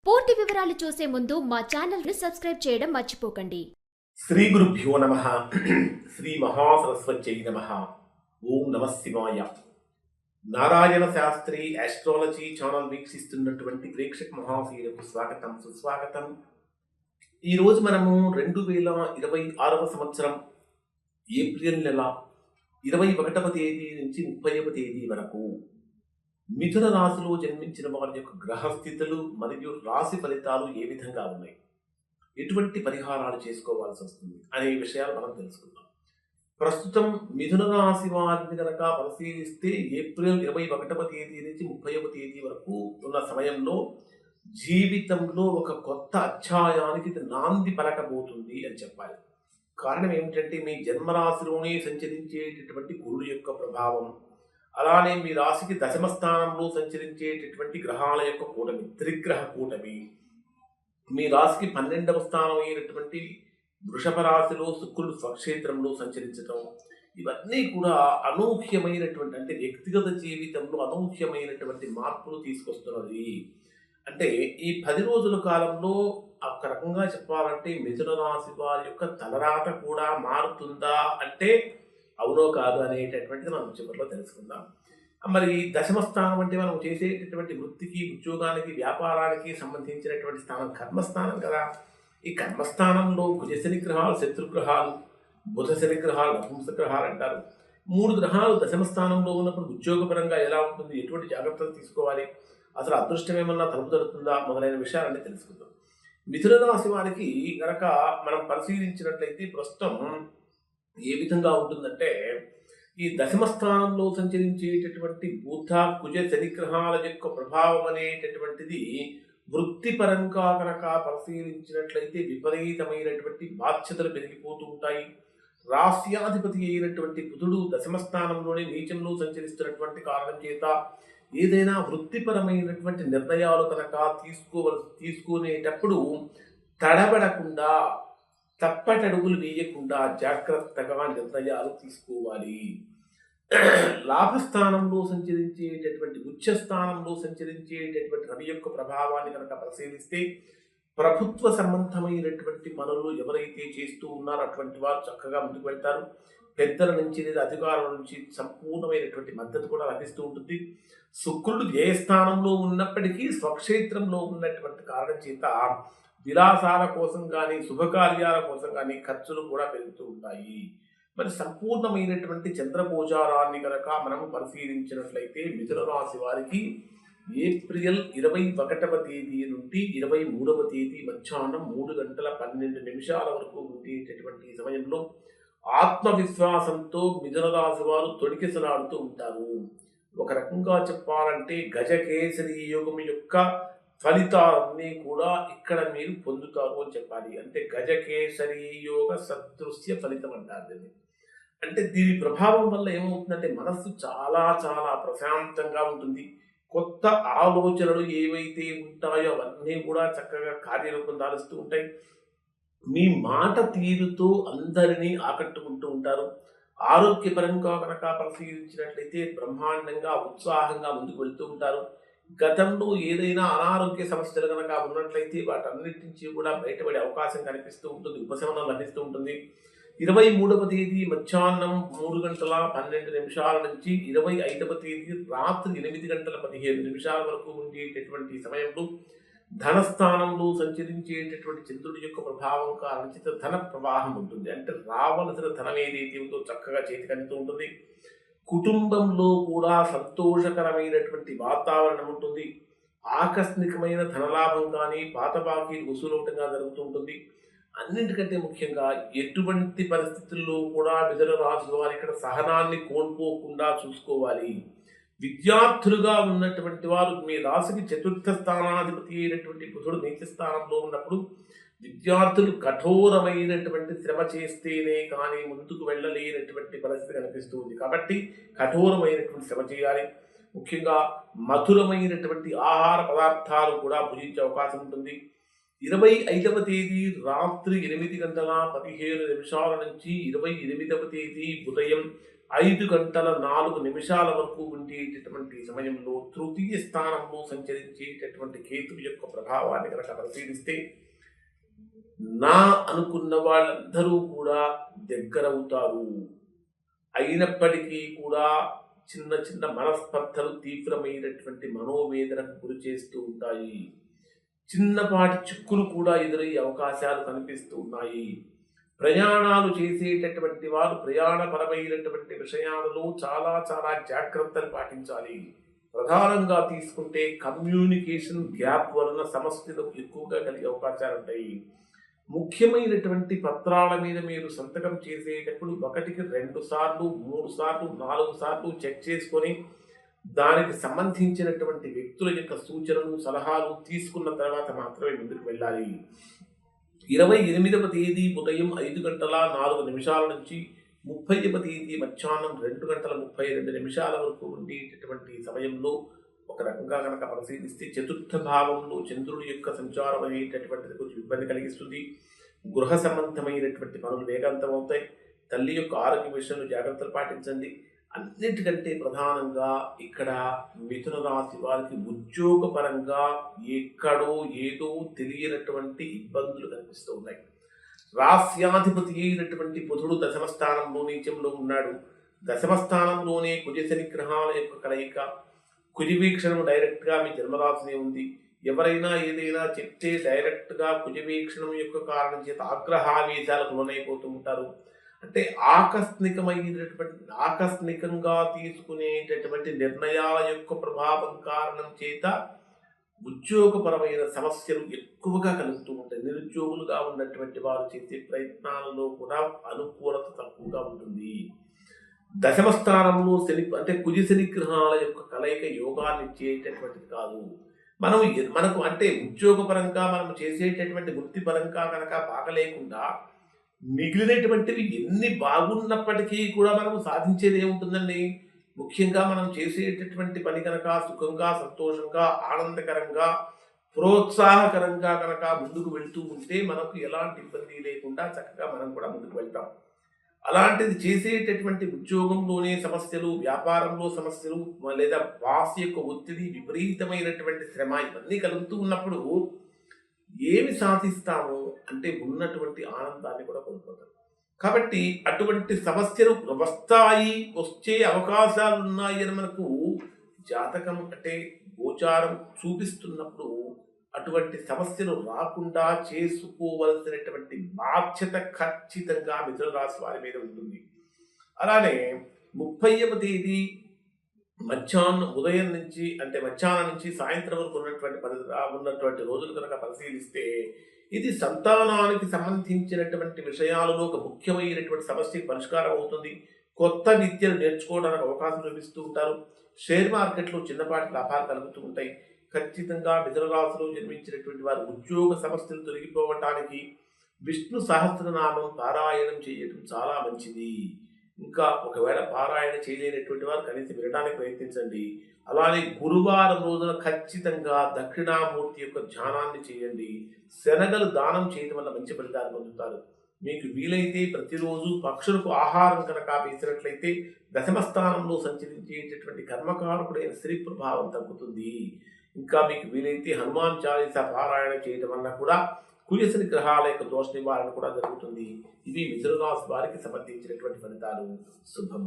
పూర్తి వివరాలు చూసే ముందు మా ఛానల్ ని సబ్స్క్రైబ్ చేయడం మర్చిపోకండి. శ్రీ గురుభ్యో నమః. శ్రీ మహాసరస్వత్యై నమః. ఓం నమః శివాయ. నారాయణ శాస్త్రి ఆస్ట్రాలజీ ఛానల్ వీక్షిస్తున్నటువంటి ప్రేక్షక మహాశయులకు స్వాగతం, సుస్వాగతం. ఈరోజు మనము 2026వ సంవత్సరం ఏప్రిల్ నెల 21వ తేదీ నుంచి 30వ తేదీ వరకు మిథున రాశిలో జన్మించిన వారి యొక్క గ్రహస్థితులు మరియు రాశి ఫలితాలు ఏ విధంగా ఉన్నాయి, ఎటువంటి పరిహారాలు చేసుకోవాల్సి వస్తుంది అనే విషయాలు మనం తెలుసుకుందాం. ప్రస్తుతం మిథున రాశి వారిని కనుక పరిశీలిస్తే ఏప్రిల్ 21వ తేదీ నుంచి 30వ తేదీ వరకు ఉన్న సమయంలో జీవితంలో ఒక కొత్త అధ్యాయానికి ఇది నాంది పలకబోతుంది అని చెప్పాలి. కారణం ఏమిటంటే మీ జన్మరాశిలోనే సంచరించేటటువంటి గురుడు యొక్క ప్రభావం, అలానే మీ రాశికి దశమ స్థానంలో సంచరించేటటువంటి గ్రహాల యొక్క కూటమి, త్రిగ్రహ కూటమి, మీ రాశికి 12వ స్థానం అయినటువంటి వృషభ రాశిలో శుక్రుడు స్వక్షేత్రంలో సంచరించడం, ఇవన్నీ కూడా అనూహ్యమైనటువంటి, అంటే వ్యక్తిగత జీవితంలో అనూహ్యమైనటువంటి మార్పులు తీసుకొస్తున్నది. అంటే ఈ 10 రోజుల కాలంలో ఒక రకంగా చెప్పాలంటే మిథున రాశి వారి యొక్క తలరాత కూడా మారుతుందా అంటే అవునో కాదు అనేటటువంటిది మనం చివరిలో తెలుసుకుందాం. మరి దశమ స్థానం అంటే మనం చేసేటటువంటి వృత్తికి, ఉద్యోగానికి, వ్యాపారానికి సంబంధించినటువంటి స్థానం కర్మస్థానం కదా. ఈ కర్మస్థానంలో కుజశని గ్రహాలు శత్రుగ్రహాలు, బుధ శని గ్రహాలు నపుంస గ్రహాలు అంటారు. 3 గ్రహాలు దశమ స్థానంలో ఉన్నప్పుడు ఉద్యోగపరంగా ఎలా ఉంటుంది, ఎటువంటి జాగ్రత్తలు తీసుకోవాలి, అసలు అదృష్టం ఏమన్నా తలుపు తడుతుందా, మొదలైన విషయాలన్నీ తెలుసుకుందాం. మిథున రాశి వారికి కనుక మనం పరిశీలించినట్లయితే ప్రస్తుతం ఏ విధంగా ఉంటుందంటే, ఈ దశమ స్థానంలో సంచరించేటటువంటి బుధ కుజ శనిగ్రహాల యొక్క ప్రభావం అనేటటువంటిది వృత్తిపరంగా కనుక పరిశీలించినట్లయితే విపరీతమైనటువంటి బాధ్యతలు పెరిగిపోతూ ఉంటాయి. రాస్యాధిపతి అయినటువంటి బుధుడు దశమ స్థానంలోనే నీచంలో సంచరిస్తున్నటువంటి కారణం చేత ఏదైనా వృత్తిపరమైనటువంటి నిర్ణయాలు కనుక తీసుకునేటప్పుడు తడబడకుండా, తప్పటడుగులు వేయకుండా జాగ్రత్తగా నిర్ణయాలు తీసుకోవాలి. లాభస్థానంలో సంచరించేటటువంటి ఉచ్చస్థానంలో సంచరించేటటువంటి రవి యొక్క ప్రభావాన్ని కనుక పరిశీలిస్తే ప్రభుత్వ సంబంధమైనటువంటి పనులు ఎవరైతే చేస్తూ ఉన్నారో అటువంటి వారు చక్కగా ముందుకు వెళ్తారు. పెద్దల నుంచి లేదా అధికారుల నుంచి సంపూర్ణమైనటువంటి మద్దతు కూడా లభిస్తూ ఉంటుంది. శుక్రుడు వ్యయస్థానంలో ఉన్నప్పటికీ స్వక్షేత్రంలో ఉన్నటువంటి కారణం చేత విలాసాల కోసం కానీ శుభకార్యాల కోసం కానీ ఖర్చులు కూడా పెరుగుతూ ఉంటాయి. మరి సంపూర్ణమైనటువంటి చంద్రగోచారాన్ని కనుక మనము పరిశీలించినట్లయితే మిథున రాశి వారికి ఏప్రిల్ 21వ తేదీ నుండి 23వ తేదీ మధ్యాహ్నం 3:12 వరకు ఉండేటటువంటి సమయంలో ఆత్మవిశ్వాసంతో మిథున రాశి వారు తొడికిసలాడుతూ ఉంటారు. ఒక రకంగా చెప్పాలంటే గజకేసరి యోగం యొక్క ఫలితాలన్నీ కూడా ఇక్కడ మీరు పొందుతారు అని చెప్పాలి. అంటే గజకేసరి యోగ సదృశ్య ఫలితం అంటారు దీన్ని. అంటే దీని ప్రభావం వల్ల ఏమవుతుందంటే మనస్సు చాలా చాలా ప్రశాంతంగా ఉంటుంది. కొత్త ఆలోచనలు ఏవైతే ఉంటాయో అవన్నీ కూడా చక్కగా కార్యరూపం దాలుస్తూ ఉంటాయి. మీ మాట తీరుతో అందరినీ ఆకట్టుకుంటూ ఉంటారు. ఆరోగ్యపరంగా కనుక పరిశీలించినట్లయితే బ్రహ్మాండంగా ఉత్సాహంగా ముందుకు వెళ్తూ ఉంటారు. గతంలో ఏదైనా అనారోగ్య సమస్యలు కనుక ఉన్నట్లయితే వాటన్నిటి నుంచి కూడా బయటపడే అవకాశం కనిపిస్తూ ఉంటుంది, ఉపశమనం లభిస్తూ ఉంటుంది. 23వ తేదీ మధ్యాహ్నం 3:12 నుంచి 25వ తేదీ రాత్రి 8:15 వరకు ఉండేటటువంటి సమయంలో ధనస్థానంలో సంచరించేటటువంటి చంద్రుడి యొక్క ప్రభావం కారణంగా ధన ప్రవాహం ఉంటుంది. అంటే రావలసిన ధనం ఏదైతే ఉందో చక్కగా చేతికి అందుతూ ఉంటుంది. కుటుంబంలో కూడా సంతోషకరమైనటువంటి వాతావరణం ఉంటుంది. ఆకస్మికమైన ధనలాభం కానీ పాత బాకీలు వసూలవటంగా జరుగుతూ ఉంటుంది. అన్నింటికంటే ముఖ్యంగా ఎటువంటి పరిస్థితుల్లో కూడా మిథున రాశి వారు ఇక్కడ సహనాన్ని కోల్పోకుండా చూసుకోవాలి. విద్యార్థులుగా ఉన్నటువంటి వారు మీ రాశికి 4వ స్థానాధిపతి అయినటువంటి బుధుడు నీచ స్థానంలో ఉన్నప్పుడు విద్యార్థులు కఠోరమైనటువంటి శ్రమ చేస్తేనే కానీ ముందుకు వెళ్ళలేనటువంటి పరిస్థితి కనిపిస్తుంది. కాబట్టి కఠోరమైనటువంటి శ్రమ చేయాలి. ముఖ్యంగా మధురమైనటువంటి ఆహార పదార్థాలు కూడా భుజించే అవకాశం ఉంటుంది. 25వ తేదీ రాత్రి 8:15 నుంచి 28వ తేదీ ఉదయం 5 గంటల 4 నిమిషాల వరకు ఉండేటటువంటి సమయంలో తృతీయ స్థానంలో సంచరించేటటువంటి కేతువు యొక్క ప్రభావాన్ని కనుక పరిశీలిస్తే నా అనుకున్న వాళ్ళందరూ కూడా దగ్గరవుతారు. అయినప్పటికీ కూడా చిన్న చిన్న మనస్పర్ధలు తీవ్రమైనటువంటి మనోవేదనకు గురి చేస్తూ ఉంటాయి. చిన్నపాటి చిక్కులు కూడా ఎదురయ్యే అవకాశాలు కనిపిస్తూ ఉన్నాయి. ప్రయాణాలు చేసేటటువంటి వారు ప్రయాణపరమైనటువంటి విషయాలలో చాలా చాలా జాగ్రత్తలు పాటించాలి. ప్రధానంగా తీసుకుంటే కమ్యూనికేషన్ గ్యాప్ వలన సమస్యలు ఎక్కువగా కలిగే అవకాశాలు ఉంటాయి. ముఖ్యమైనటువంటి పత్రాల మీద మీరు సంతకం చేసేటప్పుడు 1కి 2 సార్లు 3 సార్లు 4 సార్లు చెక్ చేసుకొని దానికి సంబంధించినటువంటి వ్యక్తుల యొక్క సూచనలు సలహాలు తీసుకున్న తర్వాత మాత్రమే ముందుకు వెళ్ళాలి. 28వ తేదీ ఉదయం 5 గంటల 4 నిమిషాల నుంచి 30వ తేదీ మధ్యాహ్నం 2 గంటల 32 నిమిషాల వరకు ఉండేటటువంటి సమయంలో ఒక రకంగా కనుక పరిశీలిస్తే చతుర్థ భావంలో చంద్రుడి యొక్క సంచారం అనేటటువంటిది కొంచెం ఇబ్బంది కలిగిస్తుంది. గృహ సంబంధమైనటువంటి పనులు వేగవంతం అవుతాయి. తల్లి యొక్క ఆరోగ్య విషయంలో జాగ్రత్తలు పాటించండి. అన్నిటికంటే ప్రధానంగా ఇక్కడ మిథున రాశి వారికి ఉద్యోగపరంగా ఎక్కడో ఏదో తెలియనటువంటి ఇబ్బందులు కనిపిస్తూ ఉన్నాయి. రాస్యాధిపతి అయినటువంటి బుధుడు దశమ స్థానంలో నీచంలో ఉన్నాడు. దశమ స్థానంలోనే కుజశని గ్రహాల యొక్క కలయిక. కుజ వీక్షణం డైరెక్ట్గా మీ జన్మరాశినే ఉంది. ఎవరైనా ఏదైనా చెప్తే డైరెక్ట్గా కుజ వీక్షణం యొక్క కారణం చేత ఆగ్రహావేశాలకు లోనైపోతూ ఉంటారు. అంటే ఆకస్మికంగా తీసుకునేటటువంటి నిర్ణయాల యొక్క ప్రభావం కారణం చేత ఉద్యోగపరమైన సమస్యలు ఎక్కువగా కలుగుతూ ఉంటాయి. నిరుద్యోగులుగా ఉన్నటువంటి వారు చేసే ప్రయత్నాలలో కూడా అనుకూలత తక్కువగా ఉంటుంది. దశమ స్థానంలో అంటే కుజ శని గ్రహాల యొక్క కలయిక యోగాన్ని ఇచ్చేటటువంటిది కాదు. మనకు అంటే ఉద్యోగపరంగా మనం చేసేటటువంటి వృత్తిపరంగా కనుక బాగలేకుండా మిగిలినటువంటివి ఎన్ని బాగున్నప్పటికీ కూడా మనం సాధించేది ఏముంటుందండి? ముఖ్యంగా మనం చేసేటటువంటి పని కనుక సుఖంగా సంతోషంగా ఆనందకరంగా ప్రోత్సాహకరంగా కనుక ముందుకు వెళ్తూ ఉంటే మనకు ఎలాంటి ఇబ్బంది లేకుండా చక్కగా మనం కూడా ముందుకు వెళ్తాం. అలాంటిది చేసేటటువంటి ఉద్యోగంలోనే సమస్యలు, వ్యాపారంలో సమస్యలు, లేదా బాస్ యొక్క ఒత్తిడి, విపరీతమైనటువంటి శ్రమ ఇవన్నీ కలుగుతూ ఉన్నప్పుడు ఏమి సాధిస్తాము అంటే ఉన్నటువంటి ఆనందాన్ని కూడా కోల్పోతాం. కాబట్టి అటువంటి సమస్యలు వచ్చే అవకాశాలు ఉన్నాయి అని మనకు జాతకం అంటే గోచారం చూపిస్తున్నప్పుడు అటువంటి సమస్యలు రాకుండా చేసుకోవలసినటువంటి బాధ్యత ఖచ్చితంగా మిథున రాశి వారి మీద ఉంటుంది. అలానే 30వ తేదీ ఉదయం నుంచి అంటే మధ్యాహ్నం నుంచి సాయంత్రం వరకు ఉన్నటువంటి రోజులు కనుక పరిశీలిస్తే ఇది సంతానానికి సంబంధించినటువంటి విషయాలలో ఒక ముఖ్యమైనటువంటి సమస్యకు పరిష్కారం అవుతుంది. కొత్త విద్యను నేర్చుకోవడానికి అవకాశం చూపిస్తూ ఉంటారు. షేర్ మార్కెట్లో చిన్నపాటి లాభాలు కలుగుతూ ఉంటాయి. ఖచ్చితంగా మిథున రాశిలో జన్మించినటువంటి వారు ఉద్యోగ సమస్యలు తొలగిపోవటానికి విష్ణు సహస్రనామం పారాయణం చేయడం చాలా మంచిది. ఇంకా ఒకవేళ పారాయణ చేయలేనటువంటి వారు కనీసం వినడానికి ప్రయత్నించండి. అలానే గురువారం రోజున ఖచ్చితంగా దక్షిణామూర్తి యొక్క ధ్యానాన్ని చేయండి. శనగలు దానం చేయడం వల్ల మంచి ఫలితాలు పొందుతారు. మీకు వీలైతే ప్రతిరోజు పక్షులకు ఆహారం కనుక వేసినట్లయితే దశమ స్థానంలో సంచరించేటటువంటి కర్మకారకుడైన స్త్రీ ప్రభావం తగ్గుతుంది. ఇంకా మీకు వీలైతే హనుమాన్ చాలీసా పారాయణ చేయడం వల్ల కూడా కుజశని గ్రహాల యొక్క దోష నివారణ కూడా జరుగుతుంది. ఇవి మిథున రాశి వారికి సంబంధించినటువంటి ఫలితాలు. శుభం.